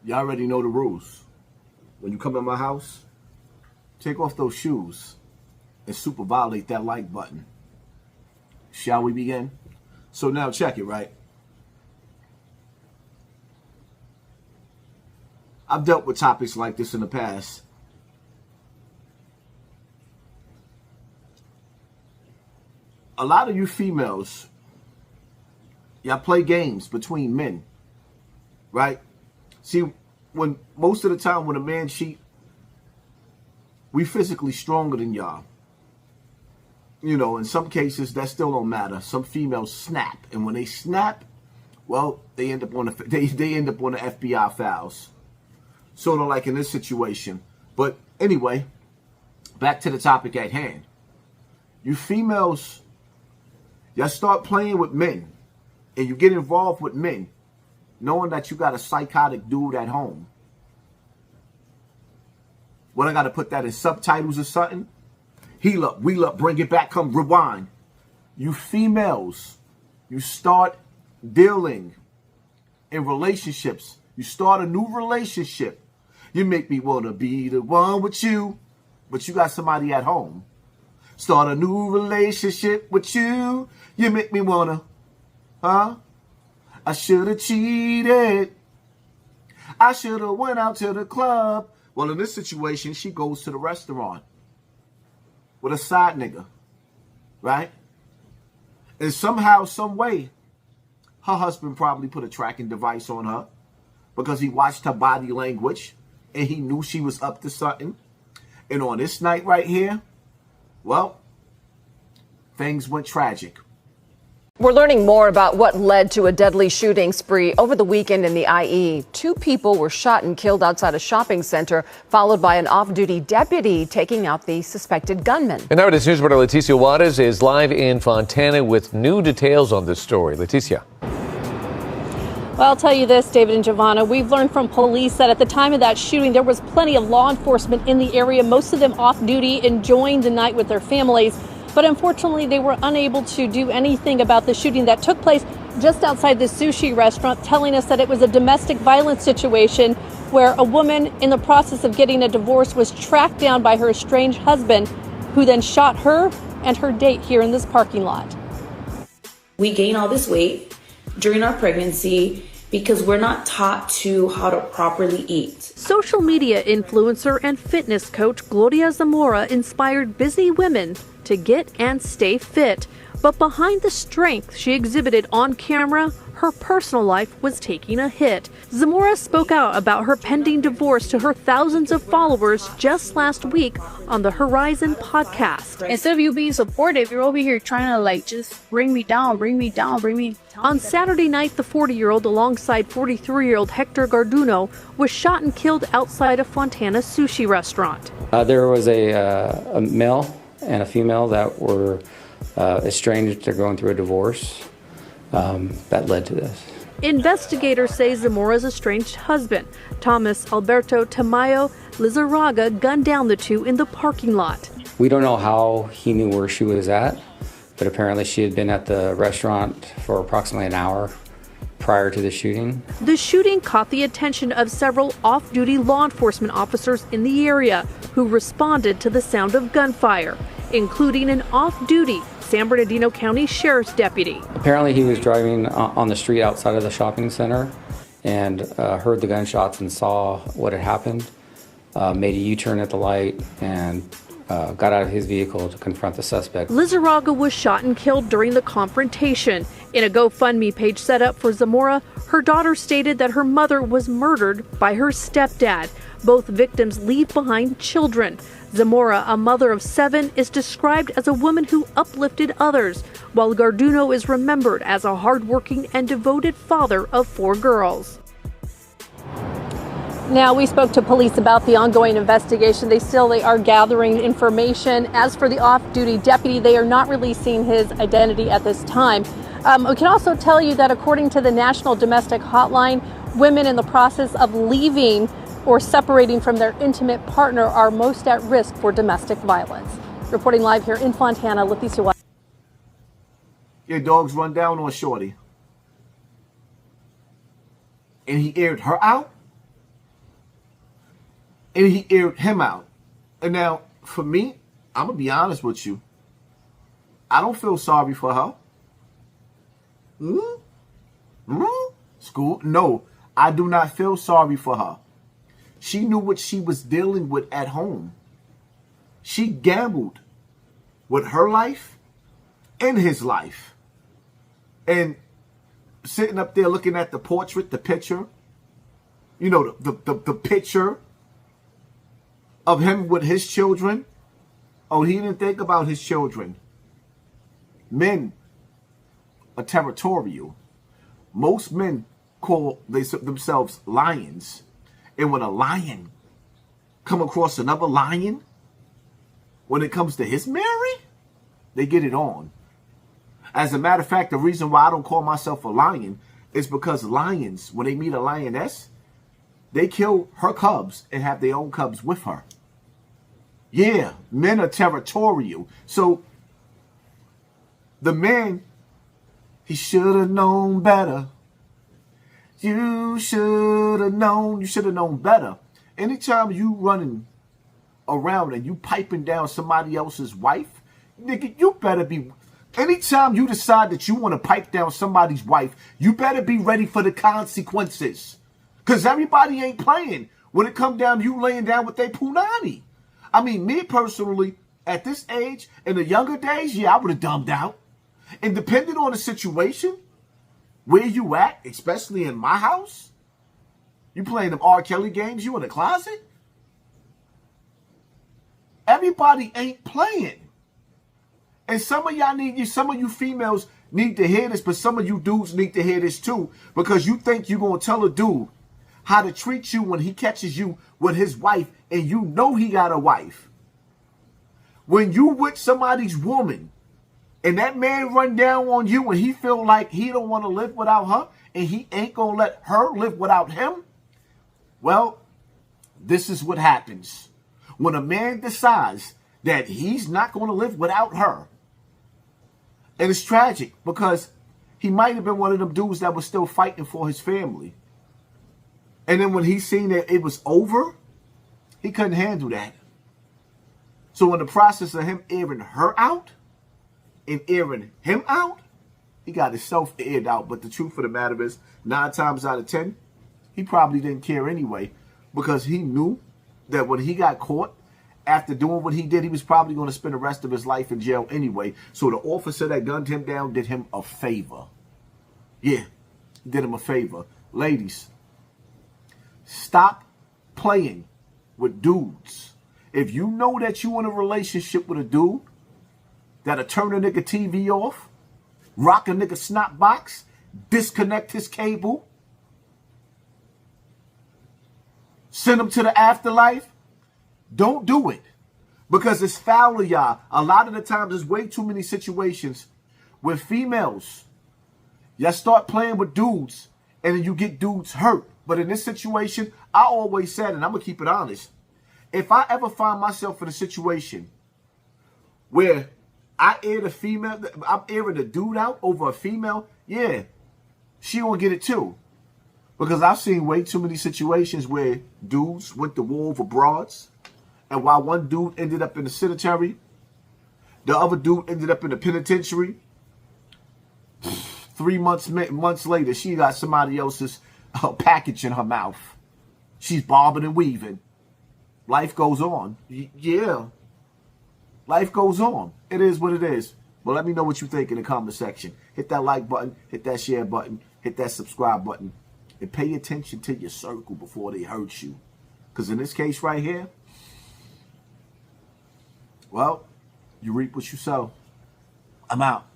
You already know the rules. When you come in my house, take off those shoes and super violate that like button. Shall we begin? So now check it, right? I've dealt with topics like this in the past. A lot of you females, y'all play games between men, right? See, when most of the time when a man cheat, we physically stronger than y'all. You know, in some cases that still don't matter. Some females snap, and when they snap, well, they end up on the FBI files. Sort of like in this situation. But anyway, back to the topic at hand. You females, y'all start playing with men, and you get involved with men, knowing that you got a psychotic dude at home. What, I got to put that in subtitles or something? Heal up, wheel up, bring it back, come rewind. You females, you start dealing in relationships. You start a new relationship. You make me want to be the one with you, but you got somebody at home. Start a new relationship with you. You make me want to, I should have cheated. I should have went out to the club. Well, in this situation, she goes to the restaurant with a side nigga, right? And somehow, some way, her husband probably put a tracking device on her because he watched her body language and he knew she was up to something. And on this night right here, well, things went tragic. We're learning more about what led to a deadly shooting spree over the weekend in the IE. 2 people were shot and killed outside a shopping center, followed by an off-duty deputy taking out the suspected gunman. And now this news reporter Leticia Juarez is live in Fontana with new details on this story. Leticia. Well, I'll tell you this, David and Giovanna, we've learned from police that at the time of that shooting, there was plenty of law enforcement in the area, most of them off duty, enjoying the night with their families. But unfortunately, they were unable to do anything about the shooting that took place just outside the sushi restaurant, telling us that it was a domestic violence situation where a woman in the process of getting a divorce was tracked down by her estranged husband, who then shot her and her date here in this parking lot. We gain all this weight during our pregnancy because we're not taught how to properly eat. Social media influencer and fitness coach Gloria Zamora inspired busy women to get and stay fit. But behind the strength she exhibited on camera, her personal life was taking a hit. Zamora spoke out about her pending divorce to her thousands of followers just last week on the Horizon podcast. Instead of you being supportive, you're over here trying to just bring me down. On Saturday night, the 40-year-old alongside 43-year-old Hector Garduno was shot and killed outside a Fontana sushi restaurant. There was a male and a female that were estranged. They're going through a divorce that led to this. Investigators say Zamora's estranged husband, Thomas Alberto Tamayo Lizarraga, gunned down the two in the parking lot. We don't know how he knew where she was at, but apparently she had been at the restaurant for approximately an hour prior to the shooting. The shooting caught the attention of several off-duty law enforcement officers in the area who responded to the sound of gunfire, including an off-duty San Bernardino County Sheriff's deputy. Apparently he was driving on the street outside of the shopping center and heard the gunshots and saw what had happened, made a U-turn at the light and got out of his vehicle to confront the suspect. Lizarraga was shot and killed during the confrontation. In a GoFundMe page set up for Zamora, her daughter stated that her mother was murdered by her stepdad. Both victims leave behind children. Zamora, a mother of 7, is described as a woman who uplifted others, while Garduno is remembered as a hardworking and devoted father of 4 girls. Now, we spoke to police about the ongoing investigation. They are gathering information. As for the off-duty deputy, they are not releasing his identity at this time. We can also tell you that according to the National Domestic Hotline, women in the process of leaving or separating from their intimate partner are most at risk for domestic violence. Reporting live here in Fontana, Leticia Juarez. Your dogs run down on Shorty. And he aired her out? and he aired him out. And now, for me, I'm going to be honest with you. I don't feel sorry for her. School? No, I do not feel sorry for her. She knew what she was dealing with at home. She gambled with her life and his life. And sitting up there looking at the portrait, the picture, you know, the picture of him with his children. Oh, he didn't think about his children. Men are territorial. Most men call themselves lions. And when a lion come across another lion, when it comes to his Mary, they get it on. As a matter of fact, the reason why I don't call myself a lion is because lions, when they meet a lioness, they kill her cubs and have their own cubs with her. Yeah, men are territorial. So the man, he should have known better. You should have known better. Anytime you running around and you piping down somebody else's wife, nigga, you better be... Anytime you decide that you want to pipe down somebody's wife, you better be ready for the consequences. Because everybody ain't playing when it come down to you laying down with their punani. I mean, me personally, at this age, in the younger days, yeah, I would have dumbed out. And depending on the situation, where you at, especially in my house, you playing them R. Kelly games, you in the closet? Everybody ain't playing. And some of you females need to hear this, but some of you dudes need to hear this too, because you think you're going to tell a dude how to treat you when he catches you with his wife and you know he got a wife. When you with somebody's woman and that man run down on you and he feel like he don't want to live without her and he ain't going to let her live without him, well, this is what happens. When a man decides that he's not going to live without her, and it's tragic because he might have been one of them dudes that was still fighting for his family. And then when he seen that it was over, he couldn't handle that. So in the process of him airing her out and airing him out, he got himself aired out. But the truth of the matter is, 9 times out of 10, he probably didn't care anyway, because he knew that when he got caught, after doing what he did, he was probably going to spend the rest of his life in jail anyway. So the officer that gunned him down did him a favor. Yeah, he did him a favor. Ladies, stop playing with dudes. If you know that you in a relationship with a dude that'll turn a nigga TV off, rock a nigga snot box, disconnect his cable, send him to the afterlife, don't do it, because it's foul of y'all. A lot of the times, there's way too many situations where females, y'all start playing with dudes and then you get dudes hurt. But in this situation, I always said, and I'm going to keep it honest, if I ever find myself in a situation where I air the female, I'm airing a dude out over a female, yeah, she gonna get it too. Because I've seen way too many situations where dudes went to war over broads. And while one dude ended up in the cemetery, the other dude ended up in the penitentiary. 3 months later, she got somebody else's package in her mouth. She's bobbing and weaving. Life goes on. Yeah. Life goes on. It is what it is. But let me know what you think in the comment section. Hit that like button. Hit that share button. Hit that subscribe button. And pay attention to your circle before they hurt you. Because in this case right here, well, you reap what you sow. I'm out.